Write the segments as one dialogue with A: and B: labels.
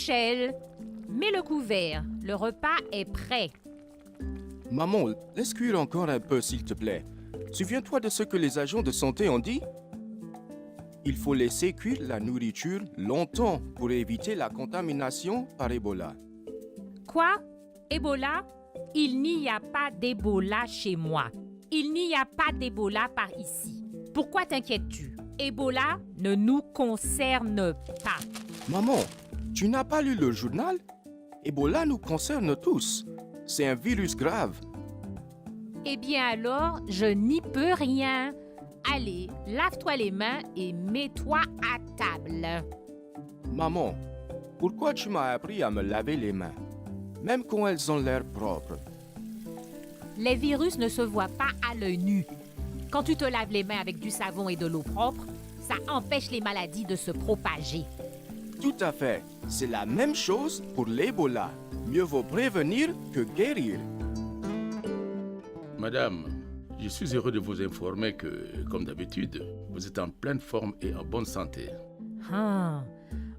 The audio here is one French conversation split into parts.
A: Michel, mets le couvert. Le repas est prêt.
B: Maman, laisse cuire encore un peu, s'il te plaît. Souviens-toi de ce que les agents de santé ont dit? Il faut laisser cuire la nourriture longtemps pour éviter la contamination par Ebola.
A: Quoi? Ebola? Il n'y a pas d'Ebola chez moi. Il n'y a pas d'Ebola par ici. Pourquoi t'inquiètes-tu? Ebola ne nous concerne pas.
B: Maman, tu n'as pas lu le journal? Ebola nous concerne tous. C'est un virus grave.
A: Eh bien alors, je n'y peux rien. Allez, lave-toi les mains et mets-toi à table.
B: Maman, pourquoi tu m'as appris à me laver les mains, même quand elles ont l'air propres?
A: Les virus ne se voient pas à l'œil nu. Quand tu te laves les mains avec du savon et de l'eau propre, ça empêche les maladies de se propager.
B: Tout à fait. C'est la même chose pour l'Ebola. Mieux vaut prévenir que guérir.
C: Madame, je suis heureux de vous informer que, comme d'habitude, vous êtes en pleine forme et en bonne santé.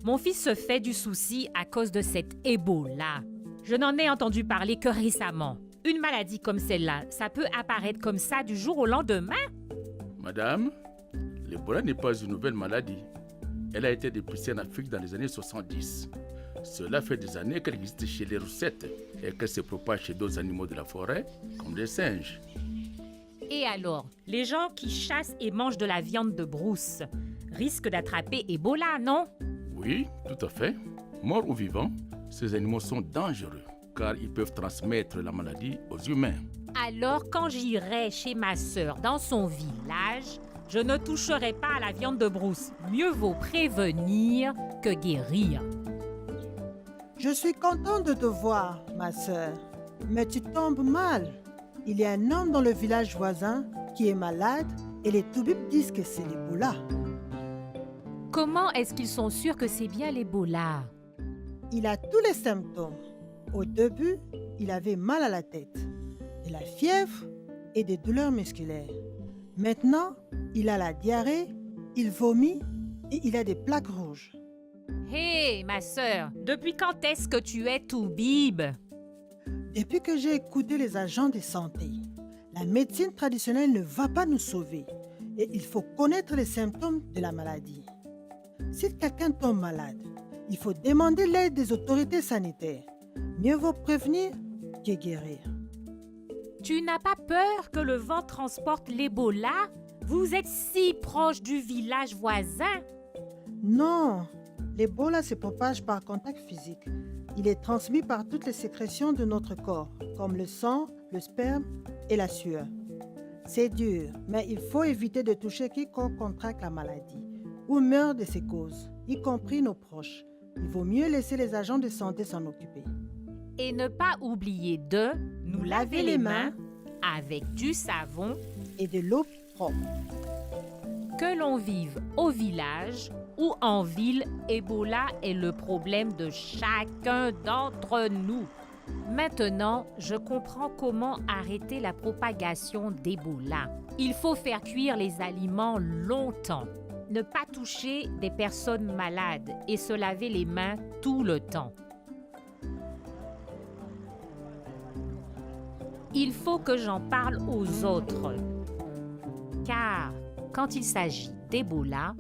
A: Mon fils se fait du souci à cause de cet Ebola. Je n'en ai entendu parler que récemment. Une maladie comme celle-là, ça peut apparaître comme ça du jour au lendemain?
C: Madame, l'Ebola n'est pas une nouvelle maladie. Elle a été dépistée en Afrique dans les années 70. Cela fait des années qu'elle existe chez les roussettes et qu'elle se propage chez d'autres animaux de la forêt, comme les singes.
A: Et alors, les gens qui chassent et mangent de la viande de brousse risquent d'attraper Ebola, non?
C: Oui, tout à fait. Morts ou vivants, ces animaux sont dangereux car ils peuvent transmettre la maladie aux humains.
A: Alors, quand j'irai chez ma sœur dans son village, je ne toucherai pas à la viande de brousse. Mieux vaut prévenir que guérir.
D: Je suis contente de te voir, ma sœur. Mais tu tombes mal. Il y a un homme dans le village voisin qui est malade et les toubibs disent que c'est l'Ebola.
A: Comment est-ce qu'ils sont sûrs que c'est bien l'Ebola?
D: Il a tous les symptômes. Au début, il avait mal à la tête, de la fièvre et des douleurs musculaires. Maintenant, il a la diarrhée, il vomit et il a des plaques rouges.
A: Hé, ma sœur, depuis quand est-ce que tu es toubib?
D: Depuis que j'ai écouté les agents de santé, la médecine traditionnelle ne va pas nous sauver et il faut connaître les symptômes de la maladie. Si quelqu'un tombe malade, il faut demander l'aide des autorités sanitaires. Mieux vaut prévenir que guérir.
A: Tu n'as pas peur que le vent transporte l'Ebola? Vous êtes si proche du village voisin.
D: Non, l'Ebola se propage par contact physique. Il est transmis par toutes les sécrétions de notre corps, comme le sang, le sperme et la sueur. C'est dur, mais il faut éviter de toucher quiconque contracte la maladie ou meurt de ses causes, y compris nos proches. Il vaut mieux laisser les agents de santé s'en occuper.
A: Et ne pas oublier de nous laver les mains avec du savon
D: et de l'eau propre.
A: Que l'on vive au village ou en ville, Ebola est le problème de chacun d'entre nous. Maintenant, je comprends comment arrêter la propagation d'Ebola. Il faut faire cuire les aliments longtemps, ne pas toucher des personnes malades et se laver les mains tout le temps. Il faut que j'en parle aux autres, car quand il s'agit d'Ebola,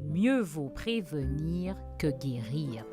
A: mieux vaut prévenir que guérir.